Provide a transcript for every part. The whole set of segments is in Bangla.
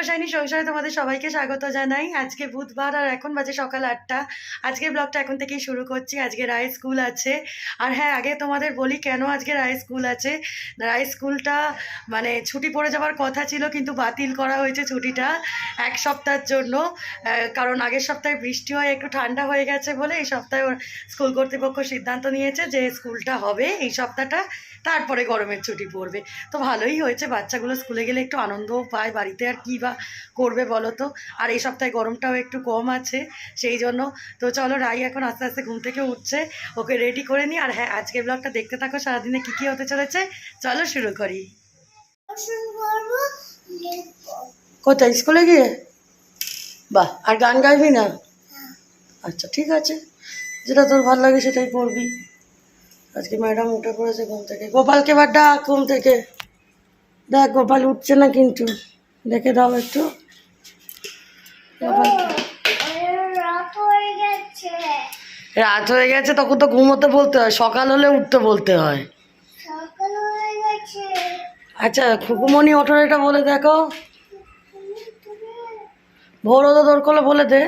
তপস্যায়নী সংসারে তোমাদের সবাইকে স্বাগত জানাই। আজকে বুধবার আর এখন বাজে সকাল 8টা। আজকের ব্লগটা এখন থেকেই শুরু করছি। আজকে রায় স্কুল আছে। আর হ্যাঁ, আগে তোমাদের বলি কেন আজকে রায় স্কুল আছে। রায় স্কুলটা মানে ছুটি পড়ে যাওয়ার কথা ছিল, কিন্তু বাতিল করা হয়েছে ছুটিটা 1 সপ্তাহের জন্য। কারণ আগের সপ্তাহে বৃষ্টি হয়ে একটু ঠান্ডা হয়ে গেছে বলে এই সপ্তাহে স্কুল কর্তৃপক্ষ সিদ্ধান্ত নিয়েছে যে স্কুলটা হবে এই সপ্তাহটা, তারপরে গরমের ছুটি পড়বে। তো ভালোই হয়েছে, বাচ্চাগুলো স্কুলে গেলে একটু আনন্দও পায়। বাড়িতে আর কী বা করবে বলো তো। আর এই সপ্তাহে গরমটাও একটু কম আছে সেই জন্য। তো চলো, রাই এখন আস্তে আস্তে ঘুম থেকে উঠছে, ওকে রেডি করে নিই। আর হ্যাঁ, আজকের ব্লগটা দেখতে থাকো, সারাদিনে কী কী হতে চলেছে। চলো শুরু করি। কোথায়, স্কুলে গিয়ে? বাহ, আর গান গাইবি না? আচ্ছা ঠিক আছে, যেটা তোর ভালো লাগে সেটাই পড়বি। আজকে ম্যাডাম উঠে পড়েছে ঘুম থেকে। গোপালকে এবার ডাক ঘুম থেকে। দেখ গোপাল উঠছে না কিন্তু, দেখে দাও একটু। রাত হয়ে গেছে তখন তো ঘুমোতে বলতে হয়, সকাল হলে উঠতে বলতে হয়। আচ্ছা খুকুমণি ওঠো, এটা বলে দেখো। ভোর হতে দৌড় করলে বলে দে।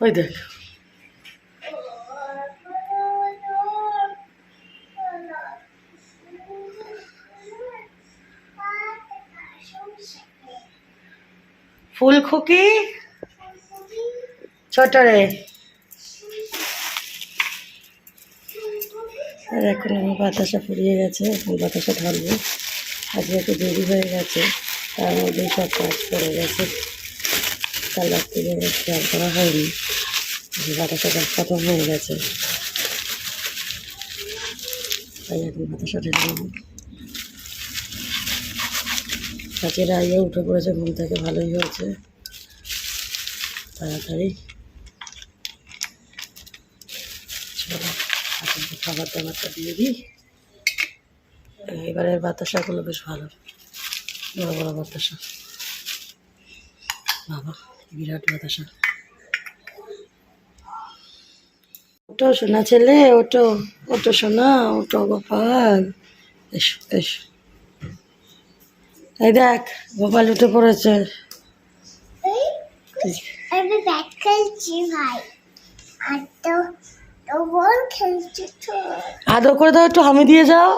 ওই দেখ, ফুল খুকি ছোট রে। আর এখন আমি বাতাসা ফুরিয়ে গেছে, এখন বাতাসা ঢালবো। আজকে একটু দেরি হয়ে গেছে, তার মধ্যেই সব কাজ করে গেছে। কাল রাত্রে খেয়াল করা হয়নি, বাতাসা খতম হয়ে গেছে, তাই এখন বাতাসা ঢেলে দেবো। আজকে রাইয়ে উঠে পড়েছে ঘুম থেকে, ভালোই হয়েছে। তাড়াতাড়ি চলো এখন খাবার দাবারটা দিয়ে দিই। এবারের বাতাসাগুলো বেশ ভালো, বড় বড় বাতাসা। বাবা বিরাট বাতাসা। ওটো সোনা ছেলে, ওটো ওটো সোনা, ওটো গোপাল, এসো এসো। এই দেখ গোপাল উঠে পড়েছে। আমি ব্যাট খেলছি ভাই, আর তো বল খেলছি তো। আদর করে দাও, একটু হামি দিয়ে যাও।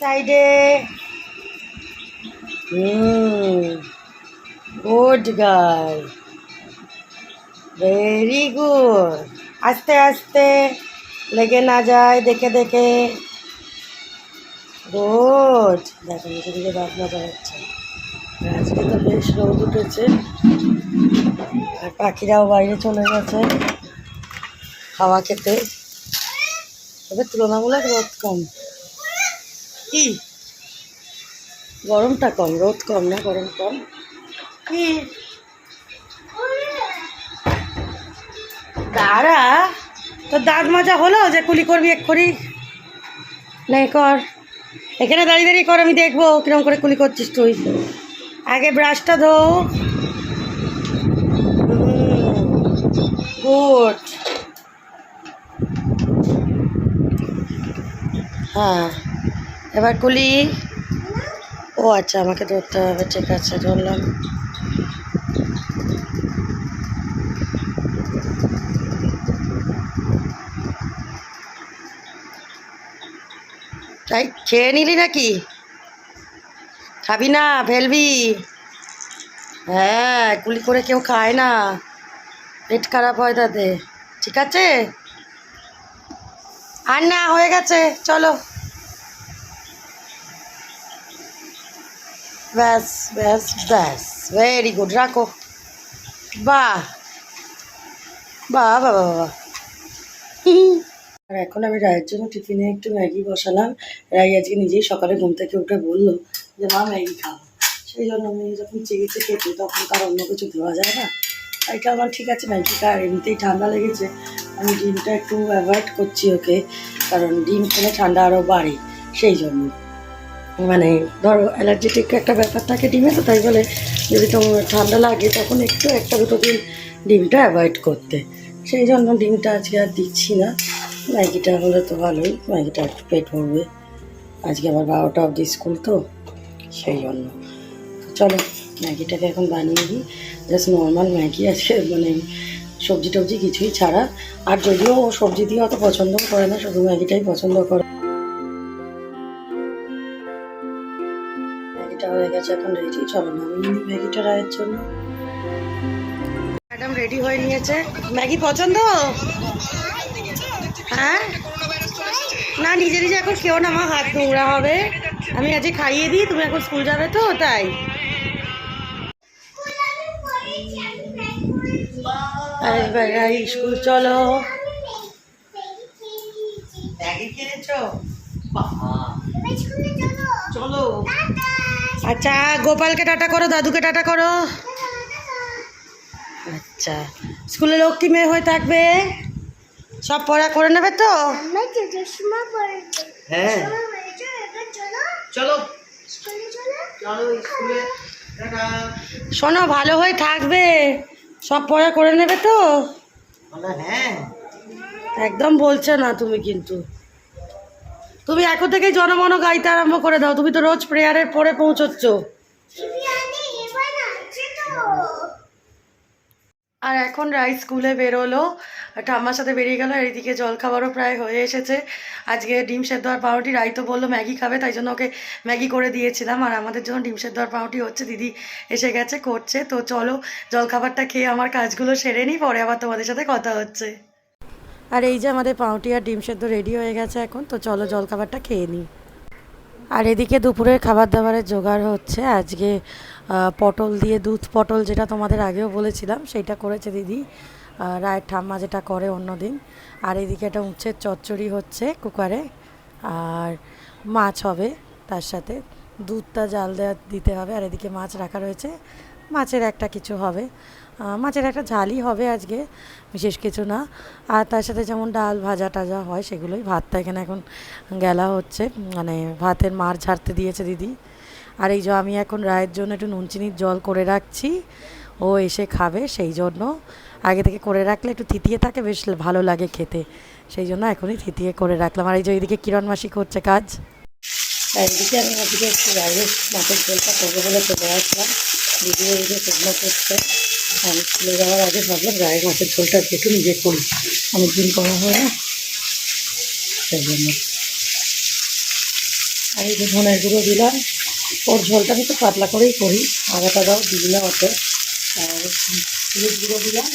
সাইডে। Good girl, very good. আস্তে আস্তে, লেগে না যায়, দেখে দেখে। গুড। দেখো নিচে দিকে দাঁত মজা হচ্ছে। আজকে তো বেশ রোদ উঠেছে, আর পাখিরাও বাইরে চলে গেছে খাওয়া খেতে। তবে তুলনামূলক রোদ কম। কি গরমটা কম, রোদ কম না, গরম কম। কি দাঁড়া, তোর দাঁত মাজা হলো যে কুলি করবি এক্ষুনি? নেই কর, এখানে দাঁড়িয়ে দাঁড়িয়ে কর, আমি দেখবো কিরম করে কুলি করছিস তুই। আগে ব্রাশটা ধো। গুড। হ্যাঁ এবার কুলি। ও আচ্ছা, আমাকে ধরতে হবে, ঠিক আছে ধরলাম। তাই খেয়ে নিলি নাকি? খাবি না, ফেলবি? হ্যাঁ, কুলি করে কেউ খায় না, পেট খারাপ হয় তাতে। ঠিক আছে, আর না, হয়ে গেছে, চলো। ব্যাস ব্যাস ব্যাস, ভেরি গুড, রাখো। বাহ বাহ বাহ বাহ বাহ। আর এখন আমি রায়ের জন্য টিফিনে একটু ম্যাগি বসালাম। রাই আজকে নিজেই সকালে ঘুম থেকে উঠে বললো যে মা ম্যাগি খাবো। সেই জন্য আমি যখন চেয়েছে খেতে তখন তার অন্য কিছু দেওয়া যায় না। এটা আমার ঠিক আছে ম্যাগি খা, এমনিতেই ঠান্ডা লেগেছে। আমি ডিমটা একটু অ্যাভয়েড করছি ওকে, কারণ ডিম খেলে ঠান্ডা আরও বাড়ে। সেই জন্য মানে ধরো অ্যালার্জেটিক একটা ব্যাপার থাকে ডিমে, তো তাই বলে যদি তোমার ঠান্ডা লাগে তখন একটু একটা দুটো দিন ডিমটা অ্যাভয়েড করতে। সেই জন্য ডিমটা আজকে আর দিচ্ছি না। ম্যাগিটা হলে তো ভালোই, ম্যাগিটা একটু পেট ভরবে। আজকে আবার 12টা অবধি স্কুল তো সেই জন্য। চলো ম্যাগিটাকে এখন বানিয়ে দিই। জাস্ট নর্মাল ম্যাগি আছে, মানে সবজি টবজি কিছুই ছাড়া। আর যদিও ও সবজি দিয়ে অত পছন্দও করে না, শুধু ম্যাগিটাই পছন্দ করে। ম্যাগিটা হয়ে গেছে, এখন রেডি। চলো নামিয়ে নিই ম্যাগিটা রায়ের জন্য। ম্যাডাম রেডি হয়ে নিয়েছে। ম্যাগি পছন্দ? হ্যাঁ না, নিজে নিজে এখন খেও না মা, হাত নোংরা হবে। আমি আজকে খাইয়ে দিই, তুমি এখন স্কুল যাবে তো তাই। স্কুল চলো। ম্যাগি খেয়েছো? চলো। আচ্ছা গোপালকে টাটা করো, দাদুকে টাটা করো। আচ্ছা স্কুলে লক্ষ্মী মেয়ে হয়ে থাকবে, সব পড়া করে নেবে তো? হ্যাঁ চলো স্কুলে। শোনো ভালো হয়ে থাকবে, সব পড়া করে নেবে তো? হ্যাঁ একদম বলছে না তুমি, কিন্তু তুমি এখন থেকেই জনমন গাইতে আরম্ভ করে দাও। তুমি তো রোজ প্রেয়ারের পরে পৌঁছচ্ছ। আর এখন রাই স্কুলে বেরোলো, ঠাম্মার সাথে বেরিয়ে গেল। এদিকে জলখাবারও প্রায় হয়ে এসেছে। আজকে ডিম সেদ্ধ আর পাউরুটি। রাই তো বললো ম্যাগি খাবে, তাই জন্য ওকে ম্যাগি করে দিয়েছিলাম। আর আমাদের জন্য ডিম সেদ্ধ আর পাউরুটি হচ্ছে, দিদি এসে গেছে করছে। তো চলো জলখাবারটা খেয়ে আমার কাজগুলো সেরে নিই, পরে আবার তোমাদের সাথে কথা হচ্ছে। আর এই যে আমাদের পাউরুটি আর ডিম সেদ্ধ রেডি হয়ে গেছে এখন। তো চলো জলখাবারটা খেয়ে নিই। আর এদিকে দুপুরের খাবার দাবারের জোগাড় হচ্ছে। আজকে পটল দিয়ে দুধ পটল, যেটা তোমাদের আগেও বলেছিলাম, সেইটা করেছে দিদি। রায়ের ঠাম্মা যেটা করে অন্যদিন। আর এদিকে একটা উচ্ছের চচ্চড়ি হচ্ছে কুকারে, আর মাছ হবে তার সাথে। দুধটা জাল দিতে হবে। আর এদিকে মাছ রাখা রয়েছে, মাছের একটা কিছু হবে, মাছের একটা ঝালই হবে আজকে, বিশেষ কিছু না। আর তার সাথে যেমন ডাল ভাজা টাজা হয় সেগুলোই। ভাতটা এখানে এখন গেলা হচ্ছে, মানে ভাতের মার ঝাড়তে দিয়েছে দিদি। আর এই যে আমি এখন রায়ের জন্য একটু নুন চিনির জল করে রাখছি, ও এসে খাবে সেই জন্য। আগে থেকে করে রাখলে একটু থিতিয়ে থাকে, বেশ ভালো লাগে খেতে, সেই জন্য এখনই থিতিয়ে করে রাখলাম। আর এই যে এইদিকে কিরণ মাসি করছে কাজ। এইদিকে আমি ওদিকে একটু বাইরে মাছের ঝোলটা করবো বলে চলে আসলাম। দিদি ওইদিকে শুকনো করছে। আমি স্কুলে যাওয়ার আগে ভাবলাম রায়ের মাছের ঝোলটা একটু নিজে করি, অনেকদিন করা হয় না, সেই জন্য। আর এই যে ধনের গুঁড়ো দিলাম, ওর ঝোলটা আমি তো পাতলা করেই করি, আদা টাদাও দিলাম অত। আর হলুদ গুঁড়ো দিলাম,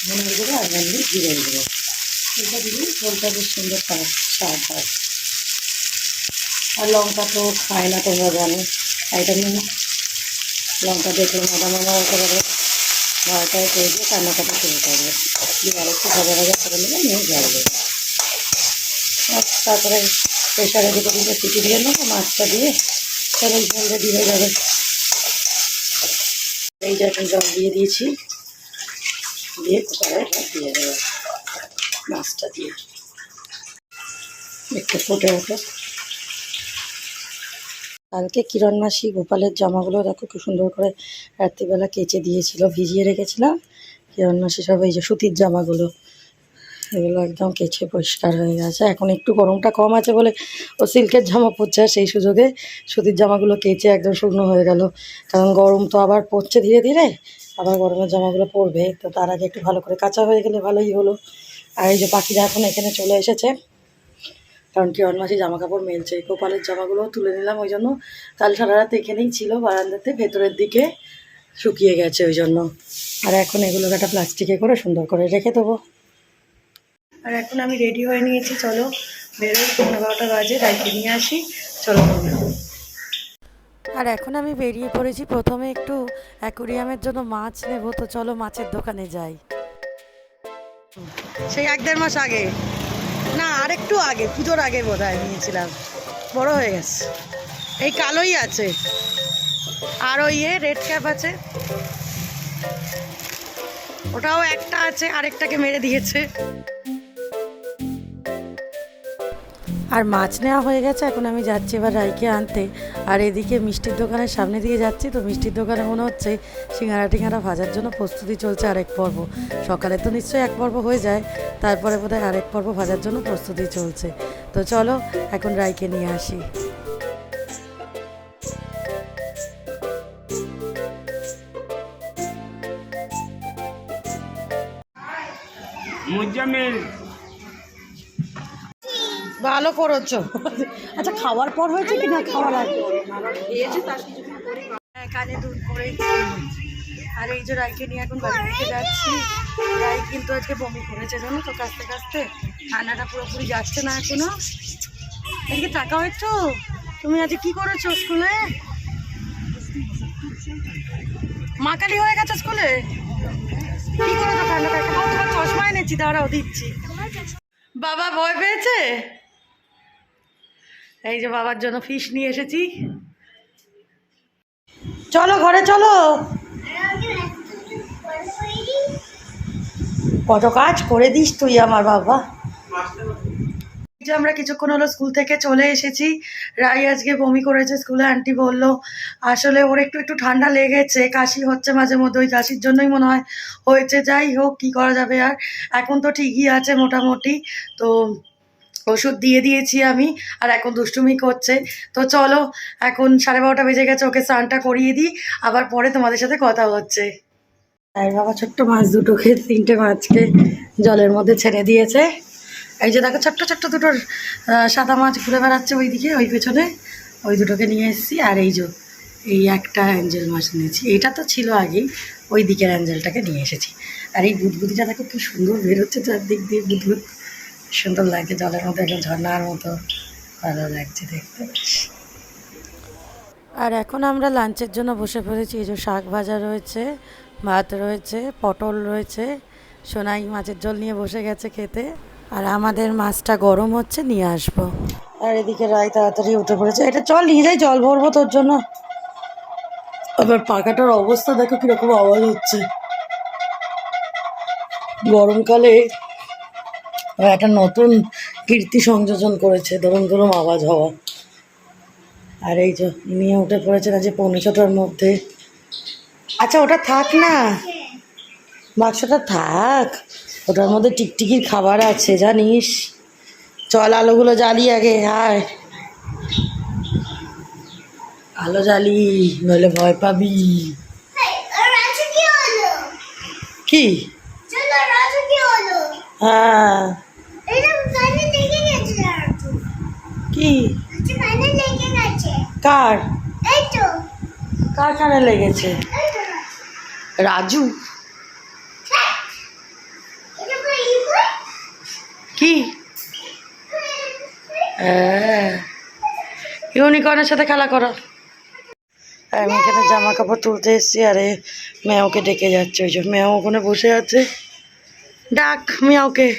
ধনের গুঁড়ো আর এমনি জিরের গুঁড়ো, এটা দিলেই ঝোলটা বেশ সুন্দর স্বাদ হয়। আর লঙ্কা তো খায় না তোমরা জানো, এটা নিয়ে লঙ্কা দেখলে মামা একেবারে ভয়টায় করে দিয়ে কান্নাকাটি শুরু করবে, দিয়ে আর একটু ভাজা ভাজা করে নেবে, নিয়ে জল দেবে। তারপরে প্রেশারে দুটো দিকে সিটি দিয়ে নেবো, মাছটা দিয়ে তাহলে জল রেডি হয়ে যাবে। এই যে এখন জল দিয়ে দিয়েছি, দিয়ে কুকারে দিয়ে দেবো মাছটা দিয়ে, একটু ফুটে ওঠে। কালকে কিরণ মাসি গোপালের জামাগুলো দেখো খুব সুন্দর করে রাত্রিবেলা কেচে দিয়েছিল, ভিজিয়ে রেখেছিলাম। কিরণ মাসি সব এই যে সুতির জামাগুলো, এগুলো একদম কেচে পরিষ্কার হয়ে গেছে। এখন একটু গরমটা কম আছে বলে ও সিল্কের জামা পরছে, আর সেই সুযোগে সুতির জামাগুলো কেচে একদম শুকনো হয়ে গেল। কারণ গরম তো আবার পড়ছে ধীরে ধীরে, আবার গরমের জামাগুলো পরবে, তো তার আগে একটু ভালো করে কাঁচা হয়ে গেলে ভালোই হলো। আর এই যে পাখিরা এখন এখানে চলে এসেছে, কারণ কিরণ মাসি জামা কাপড় মেলছে। গোপালের জামাগুলোও তুলে নিলাম, ওই জন্য কাল সারা রাত এখানেই ছিল বারান্দাতে, ভেতরের দিকে শুকিয়ে গেছে ওই জন্য। আর এখন এগুলোকে একটা প্লাস্টিকে করে সুন্দর করে রেখে দেবো। আর এখন আমি রেডি হয়ে নিয়েছি, চলো বেরোই, 12টা বাজে, রাইকে নিয়ে আসি, চলো। আর এখন আমি বেরিয়ে পড়েছি, প্রথমে একটু অ্যাকোরিয়ামের জন্য মাছ নেবো, তো চলো মাছের দোকানে যাই। সেই 1-1.5 মাস আগে না আরেকটু আগে, পুজোর আগে বোধহয় নিয়েছিলাম, বড় হয়ে গেছে। এই কালোই আছে, আর ওই রেড ক্যাপ আছে, ওটাও একটা আছে, আরেকটাকে মেরে দিয়েছে। আর মাছ নেওয়া হয়ে গেছে, এখন আমি যাচ্ছি এবার রাইকে আনতে। আর এদিকে মিষ্টির দোকানের সামনে দিয়ে যাচ্ছি, তো মিষ্টির দোকানে মনে হচ্ছে সিঙ্গারা টিঙ্গারা ভাজার জন্য প্রস্তুতি চলছে আরেক পর্ব। সকালে তো নিশ্চয়ই এক পর্ব হয়ে যায়, তারপরে বোধহয় আরেক পর্ব ভাজার জন্য প্রস্তুতি চলছে। তো চলো এখন রাইকে নিয়ে আসি। মুজাম্মিল ভালো করেছো। আচ্ছা খাওয়ার পর হয়েছে কি না খাওয়ার আগে? হ্যাঁ, কানে দুধ করে। আর এই যে রাইকে নিয়ে এখন বাড়ি থেকে যাচ্ছি। রাই কিন্তু আজকে বমি করেছে জানো তো, কাঁচতে কাঁচতে ঠান্ডাটা পুরোপুরি যাচ্ছে না এখনো। এদিকে টাকা হয়েছো, তুমি আজকে কি করেছো স্কুলে? মাকালি হয়ে গেছে স্কুলে? কি করেছো ঠান্ডাটা? তোমার চশমা এনেছি, দাঁড়াও দিচ্ছি। বাবা ভয় পেয়েছে? এই যে বাবার জন্য ফিশ নিয়ে এসেছি, চলো ঘরে চলো। কত কাজ করে দিস তুই আমার বাবা। এই যে আমরা কিছুক্ষণ হলো স্কুল থেকে চলে এসেছি। রাই আজকে বমি করেছে, স্কুলে আন্টি বললো আসলে ওর একটু একটু ঠান্ডা লেগেছে, কাশি হচ্ছে মাঝে মধ্যে, ওই কাশির জন্যই মনে হয় হয়েছে। যাই হোক কি করা যাবে আর, এখন তো ঠিকই আছে মোটামুটি। তো ওষুধ দিয়ে দিয়েছি আমি, আর এখন দুষ্টুমি করছে। তো চলো এখন 12:30 বেজে গেছে, ওকে স্নানটা করিয়ে দিই, আবার পরে তোমাদের সাথে কথা হচ্ছে। আর বাবা ছোট্ট মাছ দুটোকে, 3টে মাছকে জলের মধ্যে ছেড়ে দিয়েছে। এই যে দেখো ছোট্ট ছোট্ট দুটো সাদা মাছ ঘুরে বেড়াচ্ছে ওইদিকে, ওই পেছনে, ওই দুটোকে নিয়ে এসেছি। আর এই যে এই একটা অ্যাঞ্জেল মাছ নিয়েছি, এটা তো ছিল আগেই, ওই দিকের অ্যাঞ্জেলটাকে নিয়ে এসেছি। আর এই বুদবুদিটা দেখো কি সুন্দর বেরোচ্ছে চারদিক দিয়ে, বুদবুদ সুন্দর লাগছে, জলের মধ্যে একদম ঝর্ণার মতো ভালো লাগছে দেখতে। আর এখন আমরা লাঞ্চের জন্য বসে পড়েছি। এই যে শাক ভাজা রয়েছে, ভাত রয়েছে, পটল রয়েছে, সোনাই মাছের ঝোল নিয়ে বসে গেছে খেতে। আর আমাদের মাছটা গরম হচ্ছে, নিয়ে আসবো। আর এদিকে রায় তাড়াতাড়ি উঠে পড়েছে, এটা চল নিয়ে যাই, জল ভরবো তোর জন্য। আবার পাখাটার অবস্থা দেখো কিরকম আওয়াজ হচ্ছে। গরমকালে একটা নতুন কীর্তি সংযোজন করেছে, ধরুন ধরুন আওয়াজ হওয়া। আর এই যে নিয়ে উঠে পড়েছে না যে 6:45-র মধ্যে। আচ্ছা ওটা থাক না, বাক্সটা থাক, ওটার মধ্যে টিকটিকির খাবার আছে জানিস। চল আলোগুলো জ্বালি আগে, আয় আলো জ্বালি, নইলে ভয় পাবি। কি? হ্যাঁ কি? কার কার কানে লেগেছে? রাজু কি? ইউনিকর্নের সাথে খেলা করো। আমি এখানে জামা কাপড় তুলতে এসেছি, আরে মেয়াওকে ডেকে যাচ্ছে। ওই যে মেয়াও ওখানে বসে আছে, ডাক মেয়াওকে।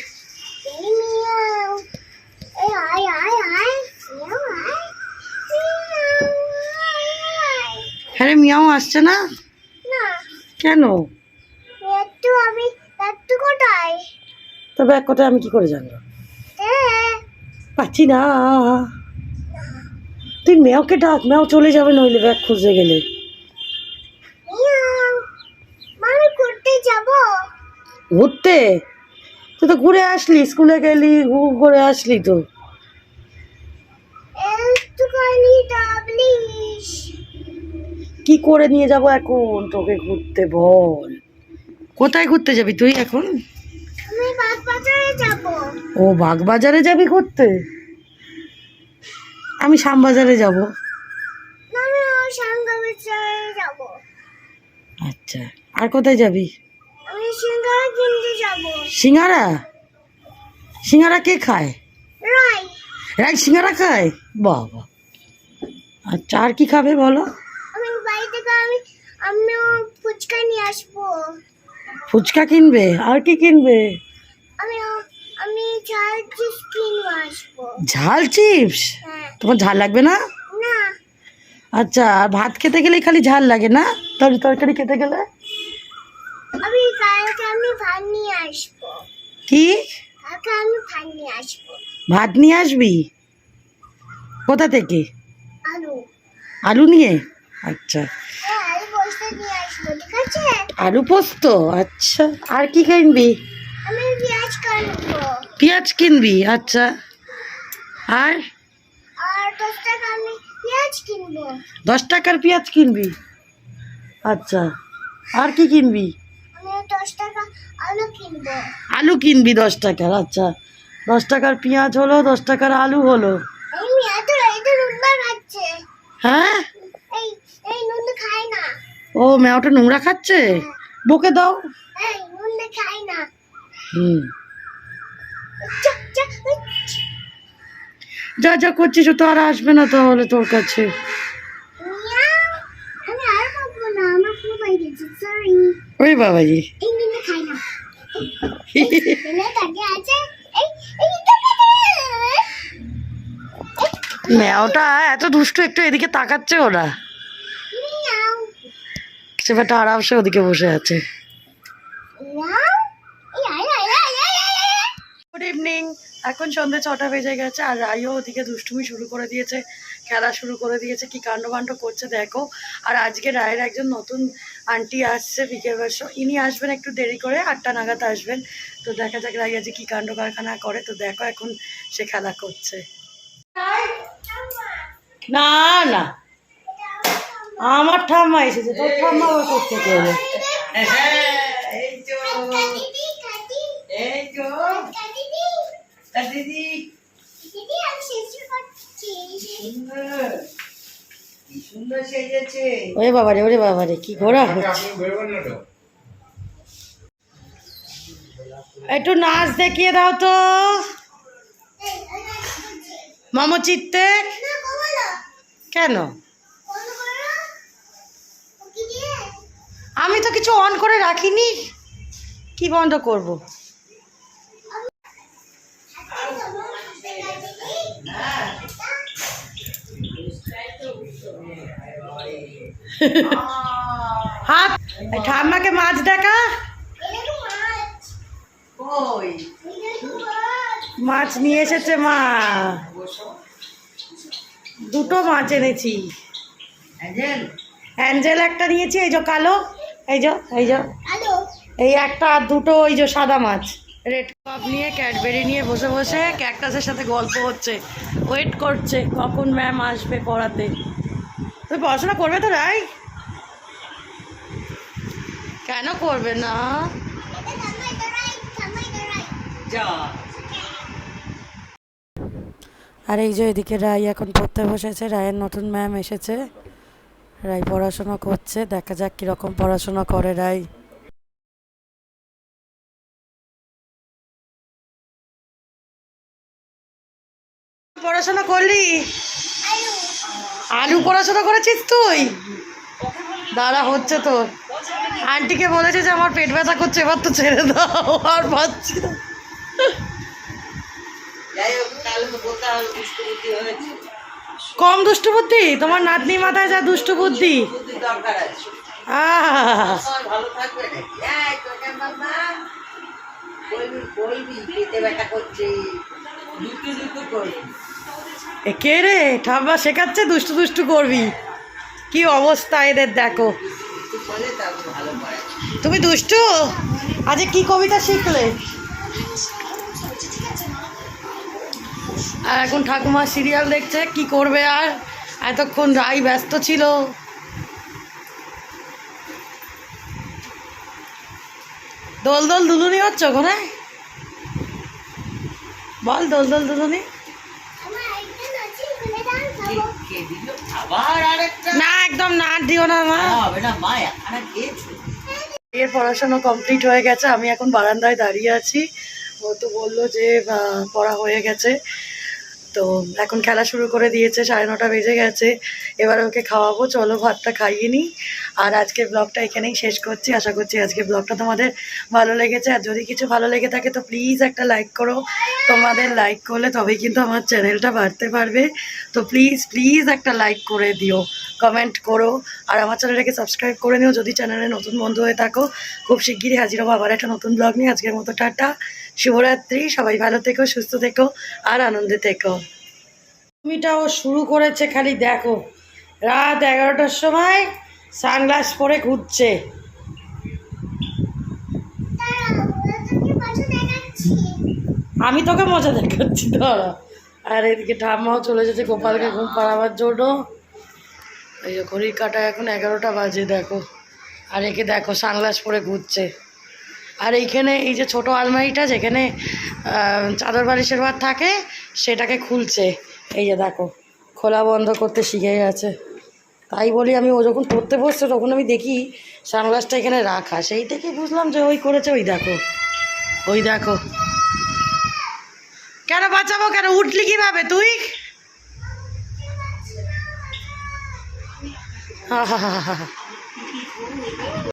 হ্যাঁ রে, মিয়াও আসছে না কেন? তো ব্যাগ কোথায় আমি কি করে জানবো? পাচ্ছি না। তুই মেয়াওকে ডাক, মেয়াও চলে যাবে নইলে ব্যাগ খুঁজতে গেলে। ঘুরতে? তুই তো ঘুরে আসলি, স্কুলে গেলি ঘুরে আসলি তো। কি করে নিয়ে যাব এখন তোকে ঘুরতে, বল? কোথায় ঘুরতে যাবি তুই এখন? ও বাগবাজারে যাবি ঘুরতে? আমি শ্যামবাজারে যাব। আচ্ছা, আর কোথায় যাবি? সিঙ্গারা? সিঙ্গারা কে খায়? রাই সিঙ্গারা খায়? বাবা। আচ্ছা আর কি খাবে বলো? ফুচকা নিয়ে আসবো। ফুচকা কিনবে? আর কি কিনবে? আমি চাল চিপস কিনে আসবো। ঝাল চিপস? হ্যাঁ। তোমার ঝাল লাগবে না? না, আচ্ছা, আর ভাত খেতে গেলে খালি ঝাল লাগে না? তরকারি খেতে গেলে? আমি ভাত নিয়ে আসবো। কি? কালকে আমি ভাত নিয়ে আসবো। ভাত নিয়ে আসবি? কোথা থেকে? আলু। আলু নিয়ে? আচ্ছা, হ্যাঁ, আলু পোস্ত নিয়ে আসবো, ঠিক আছে? আলু পোস্ত। আচ্ছা, আর কি কিনবি? আমি পেঁয়াজ কাটবো। পেঁয়াজ কিনবি? আচ্ছা, আর আর 10 টাকা আমি পেঁয়াজ কিনবো। 10 টাকার পেঁয়াজ কিনবি? আচ্ছা, আর কি কিনবি? আমি 10 টাকা আলু কিনবো। আলু কিনবি 10 টাকার? আচ্ছা, 10 টাকার পেঁয়াজ হলো, 10 টাকার আলু হলো। এই মেয়েটা এটা নোংরা খাচ্ছে। হ্যাঁ, এই এই নুন খায় না। ও মেয়েটা নোংরা খাচ্ছে, বকে দাও। এই নুন খায় না। হুম, চা চা। যা যা করছিস ও তো আর আসবে না তাহলে তোর কাছে। মিয়াও। আমি আর খাবো না, আমার খুব হয়ে গেছে, সরি। ওই বাবাজি, এই নুন খায় না। নুন তাকে আছে। এই এই মেয়েটা এত দুষ্টু, একটু এদিকে তাকাচ্ছে ওরা। মিয়াও সেবাটা আরামসে ওদিকে বসে আছে। মিয়াও। এই আয় আয় আয় আয় আয়। গুড ইভিনিং, এখন সন্ধ্যে 6টা বেজে গেছে আর রাইও ওদিকে দুষ্টুমি শুরু করে দিয়েছে, খেলা শুরু করে দিয়েছে, কি কাণ্ডমাণ্ড করছে দেখো। আর আজকে রায়ের একজন নতুন আন্টি আসছে বিকেল বর্ষ, ইনি আসবেন একটু দেরি করে, 8টা নাগাদ আসবেন। তো দেখা যাক রাই আজকে কি কাণ্ড কারখানা করে। তো দেখো এখন সে খেলা করছে। না না, আমার ঠাম্মা এসেছে, তোর ঠাম্মা আবার করতে গেলে। দিদি কাটি। দিদি দিদি আমি শেষ করছি। ওরে বাবারে, ওরে বাবারে, কি ঘোরা হচ্ছে। একটু নাচ দেখিয়ে দাও তো মামো চিত্তে। না বলো। কেন? কোন করো? কি দিয়ে? আমি তো কিছু অন করে রাখিনি, কি বন্ধ করব? হাত, এই ঠাম্মাকে মাছ দেখা। মাছ নিয়ে এসেছে মা, দুটো মাছ এনেছি। অ্যাঞ্জেল একটা নিয়েছি, এই যে কালো, এই যে এই একটা, আর দুটো ওই যে সাদা মাছ। রেড কাপ নিয়ে ক্যাডবেরি নিয়ে বসে বসে ক্যাকটাসের সাথে গল্প হচ্ছে, ওয়েট করছে কখন ম্যাম আসবে পড়াতে। তুমি পড়াশোনা করবে তো রাই? কেন করবে না? আর এই যে এদিকে রাই এখন পড়তে বসেছে, রায়ের নতুন ম্যাম এসেছে, রাই পড়াশোনা করছে, দেখা যাক কিরকম পড়াশোনা করে রাই। পড়াশোনা করলি? আলু পড়াশোনা করেছিস তুই? দাঁড়া, হচ্ছে তো। আন্টিকে বলেছে যে আমার পেট ব্যথা করছে, এবার তো ছেড়ে দাও, আর পাচ্ছি না। কম দুষ্টু বুদ্ধি তোমার নাতনি মাথায়, যা দুষ্টু বুদ্ধি। কে রে ঠাম্মা শেখাচ্ছে দুষ্টু দুষ্টু করবি? কি অবস্থা এদের দেখো। তুমি দুষ্টু? আজকে কি কবিতা শিখলে? আর এখন ঠাকুমা সিরিয়াল দেখছে, কি করবে আর, এতক্ষণ রাই ব্যস্ত ছিল। দোল দোল দুলুনি হচ্ছে ওখানে, বল দোল দোল দুলুনি। না একদম না দিও না মা। এর পড়াশোনা কমপ্লিট হয়ে গেছে, আমি এখন বারান্দায় দাঁড়িয়ে আছি। ও তো বললো যে পড়া হয়ে গেছে। তো এখন খেলা শুরু করে দিয়েছে, 9:30 বেজে গেছে। এবার ওকে খাওয়াবো, চলো ভাতটা খাইয়ে নিই। আর আজকের ব্লগটা এখানেই শেষ করছি। আশা করছি আজকের ব্লগটা তোমাদের ভালো লেগেছে। আর যদি কিছু ভালো লেগে থাকে তো প্লিজ একটা লাইক করো। তোমাদের লাইক করলে তবেই কিন্তু আমার চ্যানেলটা বাড়তে পারবে। তো প্লিজ প্লিজ একটা লাইক করে দিও, কমেন্ট করো। আর আমার চ্যানেলটাকে সাবস্ক্রাইব করে নিও যদি চ্যানেলে নতুন বন্ধু হয়ে থাকো। খুব শিগগিরই হাজির হবো আবার একটা নতুন ব্লগ নিয়ে। আজকের মতো টাটা, শুভরাত্রি। সবাই ভালো থেকো, সুস্থ থেকো আর আনন্দে থেকো। তুমিটাও শুরু করেছে, খালি দেখো রাত 11টার সময় সানগ্লাস পরে ঘুরছে। আমি তোকে মজা দেখাচ্ছি ধরো। আর এদিকে ঠাম্মাও চলে যাচ্ছে গোপালকে ঘুম পাড়াবার জন্য। এই যে ঘড়ির কাটা এখন 11টা বাজে দেখো। আর একে দেখো সানগ্লাস পরে ঘুরছে। আর এইখানে এই যে ছোট আলমারিটা যেখানে চাদর বালিশের ভাত থাকে সেটাকে খুলছে। এই যে দেখো খোলা বন্ধ করতে শিখে গেছে। তাই বলি আমি, ও যখন পড়তে বসছে তখন আমি দেখি সানগ্লাসটা এখানে রাখা, সেই থেকে বুঝলাম যে ওই করেছে। ওই দেখো, ওই দেখো। কেন বাঁচাবো, কেন উঠলি কিভাবে তুই? হা হা হা হা।